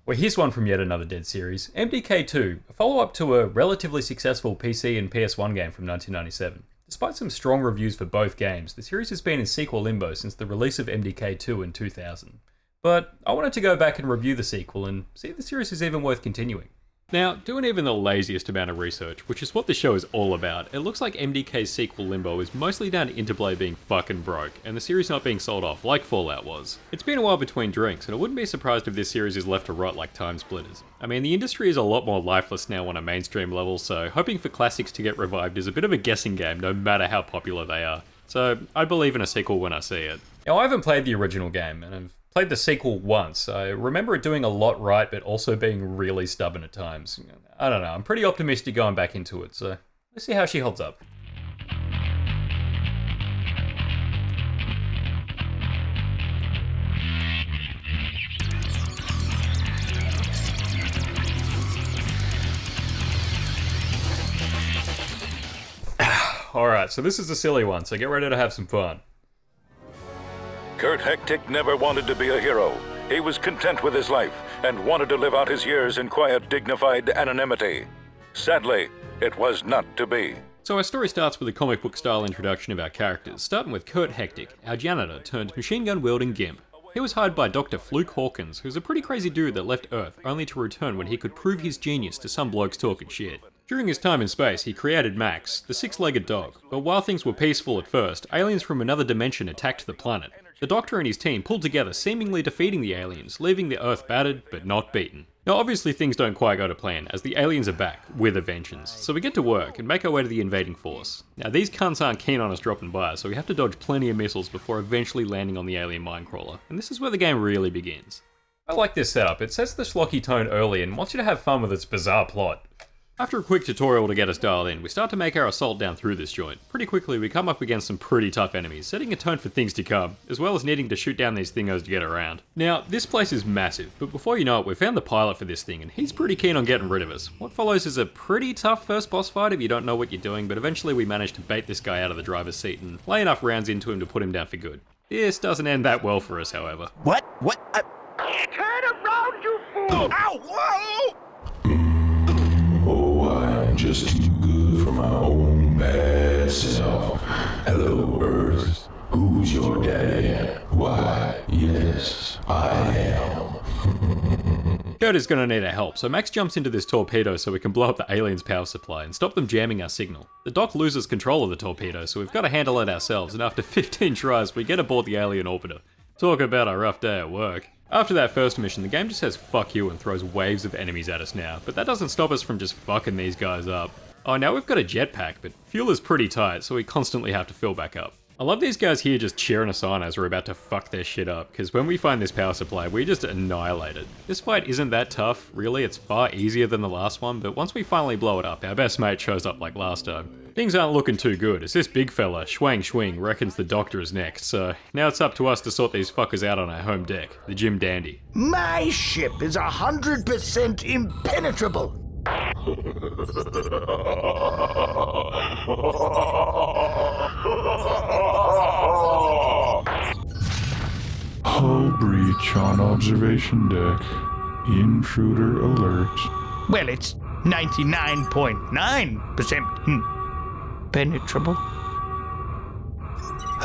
Well, here's one from yet another Dead series, MDK2, a follow-up to a relatively successful PC and PS1 game from 1997. Despite some strong reviews for both games, the series has been in sequel limbo since the release of MDK2 in 2000. But I wanted to go back and review the sequel and see if the series is even worth continuing. Now, doing even the laziest amount of research, which is what the show is all about, it looks like MDK's sequel Limbo is mostly down to Interplay being fucking broke, and the series not being sold off like Fallout was. It's been a while between drinks, and I wouldn't be surprised if this series is left to rot like Time Splitters. I mean, the industry is a lot more lifeless now on a mainstream level, so hoping for classics to get revived is a bit of a guessing game no matter how popular they are. So, I believe in a sequel when I see it. Now, I haven't played the original game, and I've played the sequel once. I remember it doing a lot right, but also being really stubborn at times. I don't know, I'm pretty optimistic going back into it, so let's see how she holds up. Alright, so this is a silly one, so get ready to have some fun. Kurt Hectic never wanted to be a hero. He was content with his life and wanted to live out his years in quiet, dignified anonymity. Sadly, it was not to be. So our story starts with a comic book style introduction of our characters, starting with Kurt Hectic, our janitor turned machine gun wielding gimp. He was hired by Dr. Fluke Hawkins, who's a pretty crazy dude that left Earth only to return when he could prove his genius to some blokes talking shit. During his time in space, he created Max, the six-legged dog, but while things were peaceful at first, aliens from another dimension attacked the planet. The Doctor and his team pulled together, seemingly defeating the aliens, leaving the Earth battered, but not beaten. Now obviously things don't quite go to plan, as the aliens are back, with a vengeance, so we get to work and make our way to the invading force. Now these cunts aren't keen on us dropping by, so we have to dodge plenty of missiles before eventually landing on the alien minecrawler, and this is where the game really begins. I like this setup, it sets the schlocky tone early and wants you to have fun with its bizarre plot. After a quick tutorial to get us dialed in, we start to make our assault down through this joint. Pretty quickly we come up against some pretty tough enemies, setting a tone for things to come, as well as needing to shoot down these thingos to get around. Now, this place is massive, but before you know it, we've found the pilot for this thing, and he's pretty keen on getting rid of us. What follows is a pretty tough first boss fight if you don't know what you're doing, but eventually we manage to bait this guy out of the driver's seat and lay enough rounds into him to put him down for good. This doesn't end that well for us, however. What? Turn around, you fool! Ow! Whoa! Oh, I'm just too good for my own bad self. Hello, Earth. Who's your daddy? Why, yes, I am. Kurt is gonna need our help, so Max jumps into this torpedo so we can blow up the aliens' power supply and stop them jamming our signal. The Doc loses control of the torpedo, so we've got to handle it ourselves, and after 15 tries, we get aboard the alien orbiter. Talk about a rough day at work. After that first mission, the game just says fuck you and throws waves of enemies at us now, but that doesn't stop us from just fucking these guys up. Oh, now we've got a jetpack, but fuel is pretty tight, so we constantly have to fill back up. I love these guys here just cheering us on as we're about to fuck their shit up, because when we find this power supply, we just annihilate it. This fight isn't that tough, really, it's far easier than the last one, but once we finally blow it up, our best mate shows up like last time. Things aren't looking too good, as this big fella, Schwang Schwing, reckons the Doctor is next, so now it's up to us to sort these fuckers out on our home deck, the Jim Dandy. My ship is 100% impenetrable. Hull breach on observation deck. Intruder alert. Well, it's 99.9% impenetrable.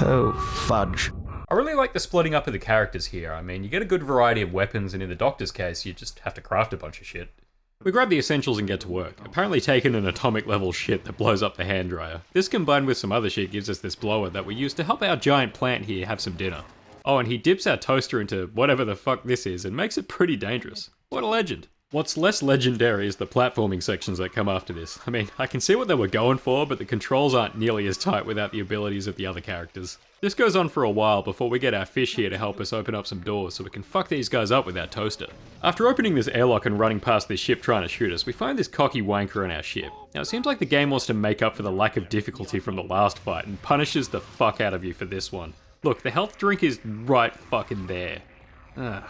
Oh, fudge. I really like the splitting up of the characters here. I mean, you get a good variety of weapons, and in the Doctor's case, you just have to craft a bunch of shit. We grab the essentials and get to work, apparently taking an atomic level shit that blows up the hand dryer. This combined with some other shit gives us this blower that we use to help our giant plant here have some dinner. Oh, and he dips our toaster into whatever the fuck this is and makes it pretty dangerous. What a legend. What's less legendary is the platforming sections that come after this. I mean, I can see what they were going for, but the controls aren't nearly as tight without the abilities of the other characters. This goes on for a while before we get our fish here to help us open up some doors so we can fuck these guys up with our toaster. After opening this airlock and running past this ship trying to shoot us, we find this cocky wanker on our ship. Now it seems like the game wants to make up for the lack of difficulty from the last fight and punishes the fuck out of you for this one. Look, the health drink is right fucking there. Ugh.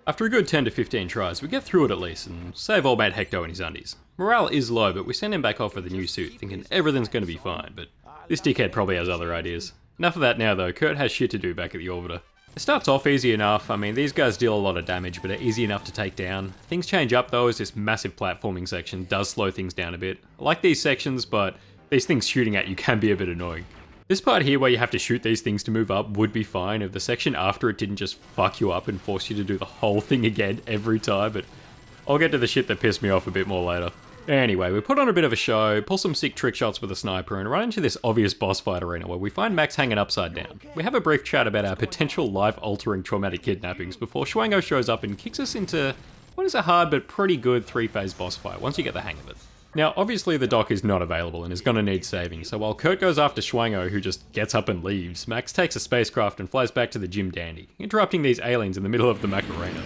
After a good 10 to 15 tries, we get through it at least, and save old mate Hecto in his undies. Morale is low, but we send him back off with a new suit, thinking everything's gonna be fine, but this dickhead probably has other ideas. Enough of that now though, Kurt has shit to do back at the orbiter. It starts off easy enough. I mean, these guys deal a lot of damage, but are easy enough to take down. Things change up though as this massive platforming section does slow things down a bit. I like these sections, but these things shooting at you can be a bit annoying. This part here where you have to shoot these things to move up would be fine if the section after it didn't just fuck you up and force you to do the whole thing again every time, but I'll get to the shit that pissed me off a bit more later. Anyway, we put on a bit of a show, pull some sick trick shots with a sniper, and run into this obvious boss fight arena where we find Max hanging upside down. We have a brief chat about our potential life-altering traumatic kidnappings before Schwango shows up and kicks us into what is a hard but pretty good 3-phase boss fight once you get the hang of it. Now, obviously the dock is not available and is gonna need saving, so while Kurt goes after Schwango, who just gets up and leaves, Max takes a spacecraft and flies back to the Jim Dandy, interrupting these aliens in the middle of the Macarena.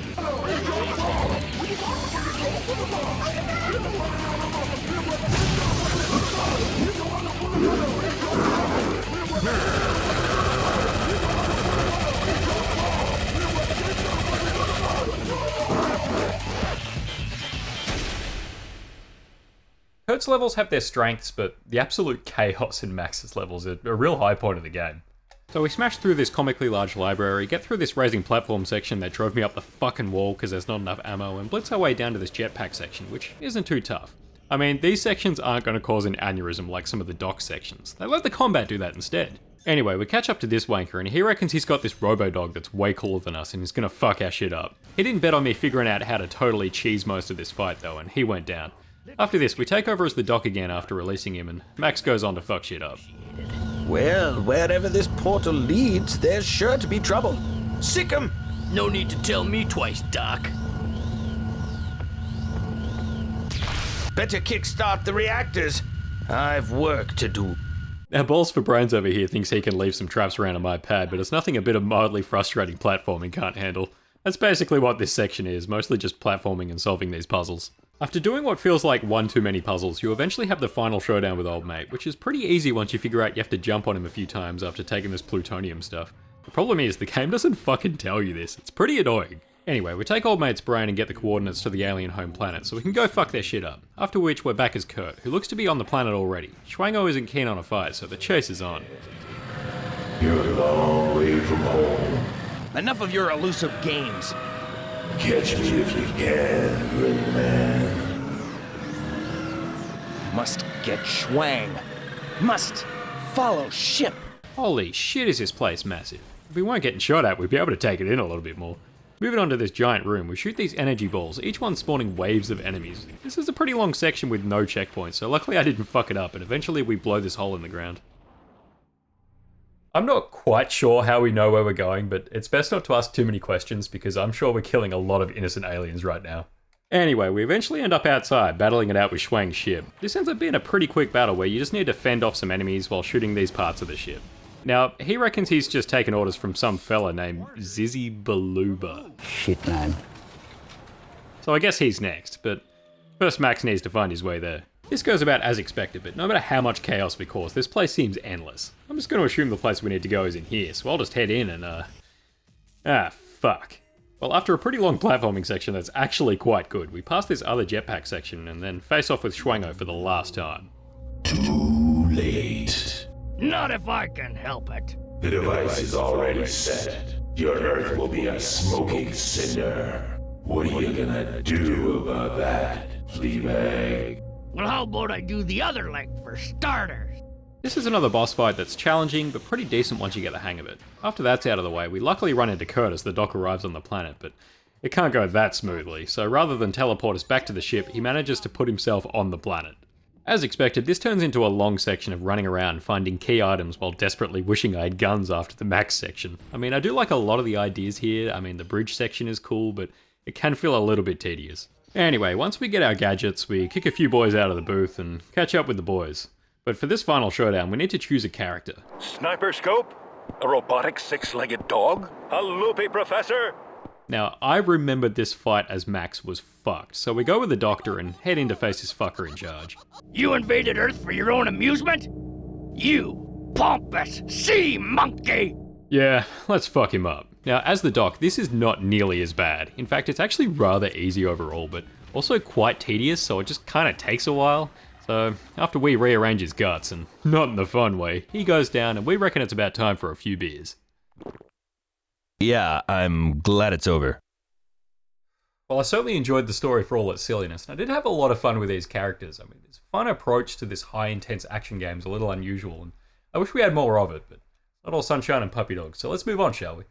Kurt's levels have their strengths, but the absolute chaos in Max's levels are a real high point of the game. So we smash through this comically large library, get through this raising platform section that drove me up the fucking wall because there's not enough ammo, and blitz our way down to this jetpack section, which isn't too tough. I mean, these sections aren't going to cause an aneurysm like some of the dock sections. They let the combat do that instead. Anyway, we catch up to this wanker, and he reckons he's got this robo-dog that's way cooler than us and he's gonna fuck our shit up. He didn't bet on me figuring out how to totally cheese most of this fight though, and he went down. After this, we take over as the dock again after releasing him, and Max goes on to fuck shit up. Well, wherever this portal leads, there's sure to be trouble. Sick 'em! No need to tell me twice, Doc. Better kickstart the reactors. I've work to do. Now, Balls for Brains over here thinks he can leave some traps around on my pad, but it's nothing a bit of mildly frustrating platforming can't handle. That's basically what this section is, mostly just platforming and solving these puzzles. After doing what feels like one too many puzzles, you eventually have the final showdown with Old Mate, which is pretty easy once you figure out you have to jump on him a few times after taking this plutonium stuff. The problem is, the game doesn't fucking tell you this. It's pretty annoying. Anyway, we take Old Mate's brain and get the coordinates to the alien home planet so we can go fuck their shit up. After which, we're back as Kurt, who looks to be on the planet already. Schwango isn't keen on a fight, so the chase is on. You're a long way from home. Enough of your elusive games. Catch me if you can, little man. Must get Schwang. Must follow ship. Holy shit, is this place massive. If we weren't getting shot at, we'd be able to take it in a little bit more. Moving on to this giant room, we shoot these energy balls, each one spawning waves of enemies. This is a pretty long section with no checkpoints, so luckily I didn't fuck it up, and eventually we blow this hole in the ground. I'm not quite sure how we know where we're going, but it's best not to ask too many questions because I'm sure we're killing a lot of innocent aliens right now. Anyway, we eventually end up outside, battling it out with Schwang's ship. This ends up being a pretty quick battle where you just need to fend off some enemies while shooting these parts of the ship. Now, he reckons he's just taken orders from some fella named Zizzy Baluba. Shit, man. So I guess he's next, but first Max needs to find his way there. This goes about as expected, but no matter how much chaos we cause, this place seems endless. I'm just going to assume the place we need to go is in here, so I'll just head in and, fuck. Well, after a pretty long platforming section that's actually quite good, we pass this other jetpack section and then face off with Schwango for the last time. Too late. Not if I can help it. The device is already set. Your Earth will be a smoking cinder. What are you gonna do about that, Fleabag? Well, how about I do the other leg for starters? This is another boss fight that's challenging, but pretty decent once you get the hang of it. After that's out of the way, we luckily run into Kurt as the dock arrives on the planet, but it can't go that smoothly, so rather than teleport us back to the ship, he manages to put himself on the planet. As expected, this turns into a long section of running around finding key items while desperately wishing I had guns after the Max section. I mean, I do like a lot of the ideas here. I mean, the bridge section is cool, but it can feel a little bit tedious. Anyway, once we get our gadgets, we kick a few boys out of the booth and catch up with the boys. But for this final showdown, we need to choose a character. Sniper scope? A robotic six-legged dog? A loopy professor? Now, I remembered this fight as Max was fucked, so we go with the doctor and head in to face his fucker in charge. You invaded Earth for your own amusement? You pompous sea monkey! Yeah, let's fuck him up. Now, as the doc, this is not nearly as bad. In fact, it's actually rather easy overall, but also quite tedious, so it just kinda takes a while. So, after we rearrange his guts, and not in the fun way, he goes down and we reckon it's about time for a few beers. Yeah, I'm glad it's over. Well, I certainly enjoyed the story for all its silliness, and I did have a lot of fun with these characters. I mean, this fun approach to this high-intense action game is a little unusual, and I wish we had more of it, but not all sunshine and puppy dogs, so let's move on, shall we?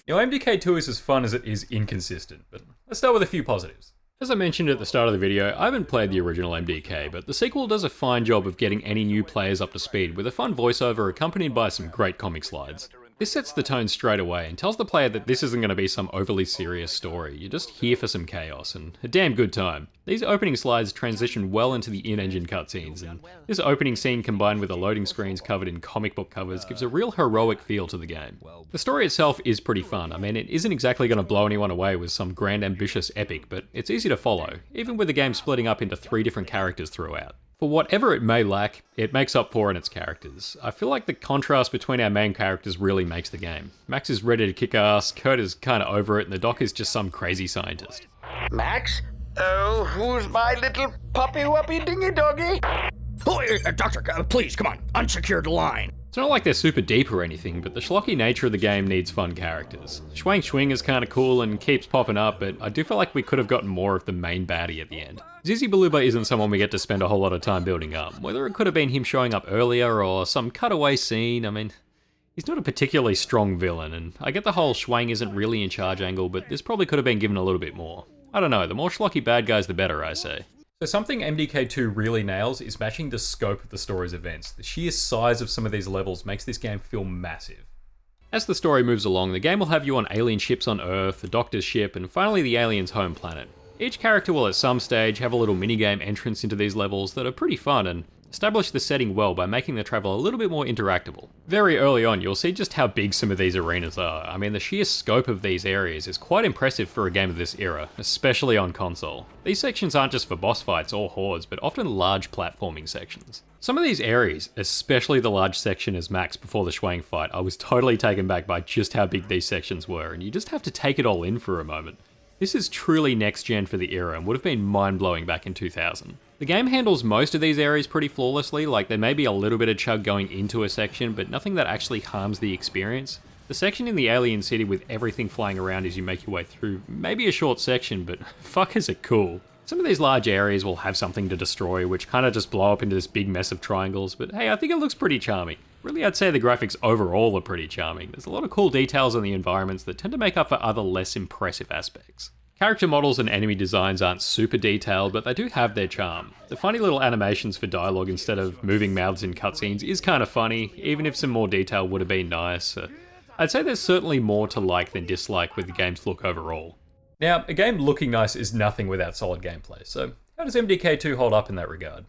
Now, MDK2 is as fun as it is inconsistent, but let's start with a few positives. As I mentioned at the start of the video, I haven't played the original MDK, but the sequel does a fine job of getting any new players up to speed with a fun voiceover accompanied by some great comic slides. This sets the tone straight away and tells the player that this isn't going to be some overly serious story, you're just here for some chaos, and a damn good time. These opening slides transition well into the in-engine cutscenes, and this opening scene combined with the loading screens covered in comic book covers gives a real heroic feel to the game. The story itself is pretty fun. I mean, it isn't exactly going to blow anyone away with some grand ambitious epic, but it's easy to follow, even with the game splitting up into 3 different characters throughout. For whatever it may lack, it makes up for in its characters. I feel like the contrast between our main characters really makes the game. Max is ready to kick ass, Kurt is kinda over it, and the Doc is just some crazy scientist. Max? Oh, who's my little puppy-wuppy dingy-doggy? Oh, Doctor, please, come on, unsecure the line. It's not like they're super deep or anything, but the schlocky nature of the game needs fun characters. Schwang Schwing is kinda cool and keeps popping up, but I do feel like we could have gotten more of the main baddie at the end. Zizi Baluba isn't someone we get to spend a whole lot of time building up. Whether it could have been him showing up earlier or some cutaway scene, I mean, he's not a particularly strong villain, and I get the whole Schwang isn't really in charge angle, but this probably could have been given a little bit more. I don't know, the more schlocky bad guys the better, I say. So something MDK2 really nails is matching the scope of the story's events. The sheer size of some of these levels makes this game feel massive. As the story moves along, the game will have you on alien ships on Earth, the Doctor's ship, and finally the alien's home planet. Each character will at some stage have a little minigame entrance into these levels that are pretty fun and establish the setting well by making the travel a little bit more interactable. Very early on, you'll see just how big some of these arenas are. I mean, the sheer scope of these areas is quite impressive for a game of this era, especially on console. These sections aren't just for boss fights or hordes, but often large platforming sections. Some of these areas, especially the large section as Max before the Schwang fight, I was totally taken back by just how big these sections were, and you just have to take it all in for a moment. This is truly next-gen for the era and would have been mind-blowing back in 2000. The game handles most of these areas pretty flawlessly, like there may be a little bit of chug going into a section, but nothing that actually harms the experience. The section in the alien city with everything flying around as you make your way through may be a short section, but fuck is it cool. Some of these large areas will have something to destroy, which kind of just blow up into this big mess of triangles, but hey, I think it looks pretty charming. Really, I'd say the graphics overall are pretty charming. There's a lot of cool details in the environments that tend to make up for other less impressive aspects. Character models and enemy designs aren't super detailed, but they do have their charm. The funny little animations for dialogue instead of moving mouths in cutscenes is kind of funny, even if some more detail would have been nice. I'd say there's certainly more to like than dislike with the game's look overall. Now, a game looking nice is nothing without solid gameplay, so how does MDK2 hold up in that regard?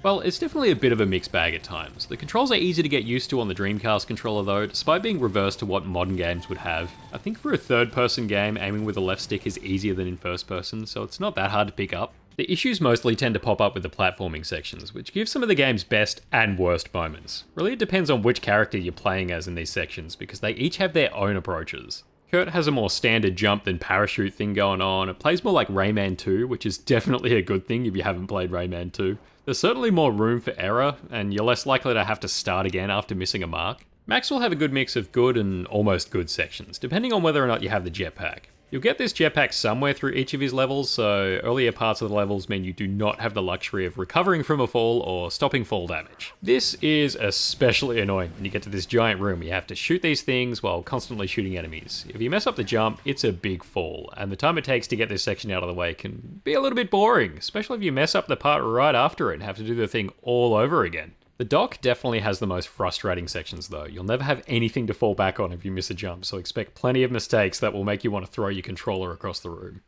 Well, it's definitely a bit of a mixed bag at times. The controls are easy to get used to on the Dreamcast controller though, despite being reversed to what modern games would have. I think for a third-person game, aiming with the left stick is easier than in first person, so it's not that hard to pick up. The issues mostly tend to pop up with the platforming sections, which give some of the game's best and worst moments. Really, it depends on which character you're playing as in these sections, because they each have their own approaches. Kurt has a more standard jump than parachute thing going on. It plays more like Rayman 2, which is definitely a good thing if you haven't played Rayman 2. There's certainly more room for error, and you're less likely to have to start again after missing a mark. Max will have a good mix of good and almost good sections, depending on whether or not you have the jetpack. You'll get this jetpack somewhere through each of his levels, so earlier parts of the levels mean you do not have the luxury of recovering from a fall or stopping fall damage. This is especially annoying when you get to this giant room. You have to shoot these things while constantly shooting enemies. If you mess up the jump, it's a big fall, and the time it takes to get this section out of the way can be a little bit boring, especially if you mess up the part right after it and have to do the thing all over again. The dock definitely has the most frustrating sections though. You'll never have anything to fall back on if you miss a jump, so expect plenty of mistakes that will make you want to throw your controller across the room.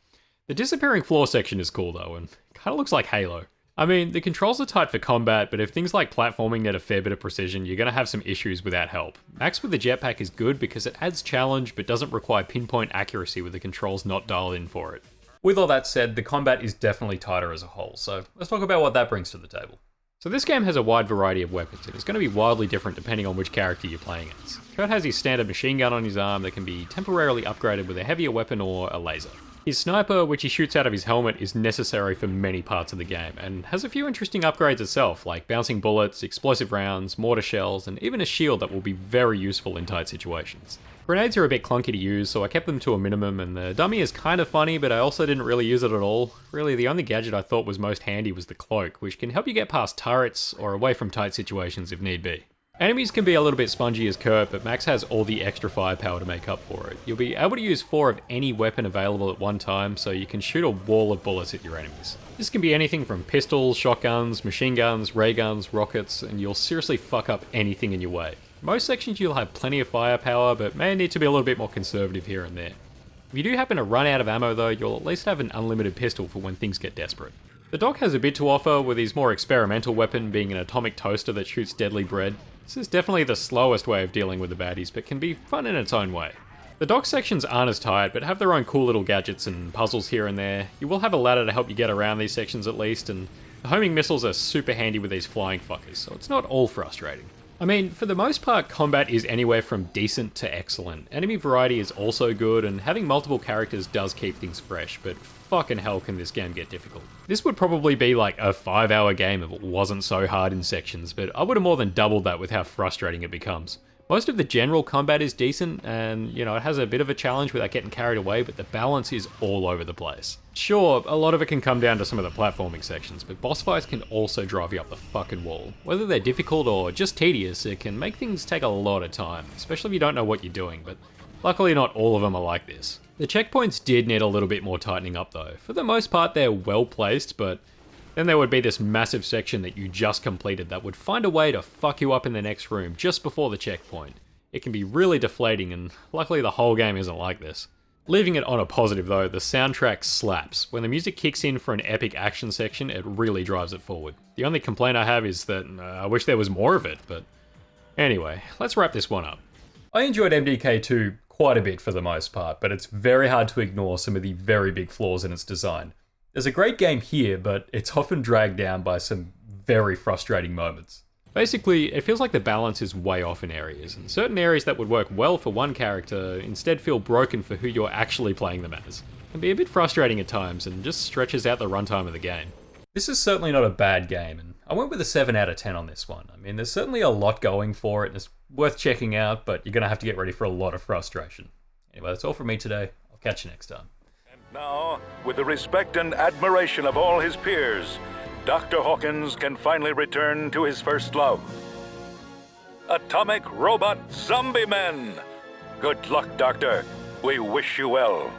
The disappearing floor section is cool though, and kinda looks like Halo. I mean, the controls are tight for combat, but if things like platforming need a fair bit of precision, you're gonna have some issues without help. Max with the jetpack is good because it adds challenge, but doesn't require pinpoint accuracy with the controls not dialed in for it. With all that said, the combat is definitely tighter as a whole, so let's talk about what that brings to the table. So this game has a wide variety of weapons, and it's going to be wildly different depending on which character you're playing as. Kurt has his standard machine gun on his arm that can be temporarily upgraded with a heavier weapon or a laser. His sniper, which he shoots out of his helmet, is necessary for many parts of the game, and has a few interesting upgrades itself, like bouncing bullets, explosive rounds, mortar shells, and even a shield that will be very useful in tight situations. Grenades are a bit clunky to use, so I kept them to a minimum, and the dummy is kind of funny, but I also didn't really use it at all. Really, the only gadget I thought was most handy was the cloak, which can help you get past turrets or away from tight situations if need be. Enemies can be a little bit spongy as Kurt, but Max has all the extra firepower to make up for it. You'll be able to use 4 of any weapon available at one time, so you can shoot a wall of bullets at your enemies. This can be anything from pistols, shotguns, machine guns, ray guns, rockets, and you'll seriously fuck up anything in your way. Most sections you'll have plenty of firepower, but may need to be a little bit more conservative here and there. If you do happen to run out of ammo though, you'll at least have an unlimited pistol for when things get desperate. The Doc has a bit to offer, with his more experimental weapon being an atomic toaster that shoots deadly bread. This is definitely the slowest way of dealing with the baddies, but can be fun in its own way. The Doc sections aren't as tight, but have their own cool little gadgets and puzzles here and there. You will have a ladder to help you get around these sections at least, and the homing missiles are super handy with these flying fuckers, so it's not all frustrating. I mean, for the most part, combat is anywhere from decent to excellent. Enemy variety is also good, and having multiple characters does keep things fresh, but fucking hell can this game get difficult. This would probably be like a 5-hour game if it wasn't so hard in sections, but I would have more than doubled that with how frustrating it becomes. Most of the general combat is decent, and it has a bit of a challenge without getting carried away, but the balance is all over the place. Sure, a lot of it can come down to some of the platforming sections, but boss fights can also drive you up the fucking wall. Whether they're difficult or just tedious, it can make things take a lot of time, especially if you don't know what you're doing, but luckily not all of them are like this. The checkpoints did need a little bit more tightening up though. For the most part they're well placed, but then there would be this massive section that you just completed that would find a way to fuck you up in the next room just before the checkpoint. It can be really deflating, and luckily the whole game isn't like this. Leaving it on a positive though, the soundtrack slaps. When the music kicks in for an epic action section, it really drives it forward. The only complaint I have is that I wish there was more of it, but anyway, let's wrap this one up. I enjoyed MDK2 quite a bit for the most part, but it's very hard to ignore some of the very big flaws in its design. There's a great game here, but it's often dragged down by some very frustrating moments. Basically, it feels like the balance is way off in areas, and certain areas that would work well for one character instead feel broken for who you're actually playing them as. It can be a bit frustrating at times, and just stretches out the runtime of the game. This is certainly not a bad game, and I went with a 7 out of 10 on this one. I mean, there's certainly a lot going for it, and it's worth checking out, but you're going to have to get ready for a lot of frustration. Anyway, that's all from me today. I'll catch you next time. Now, with the respect and admiration of all his peers, Dr. Hawkins can finally return to his first love. Atomic Robot Zombie Men! Good luck, Doctor. We wish you well.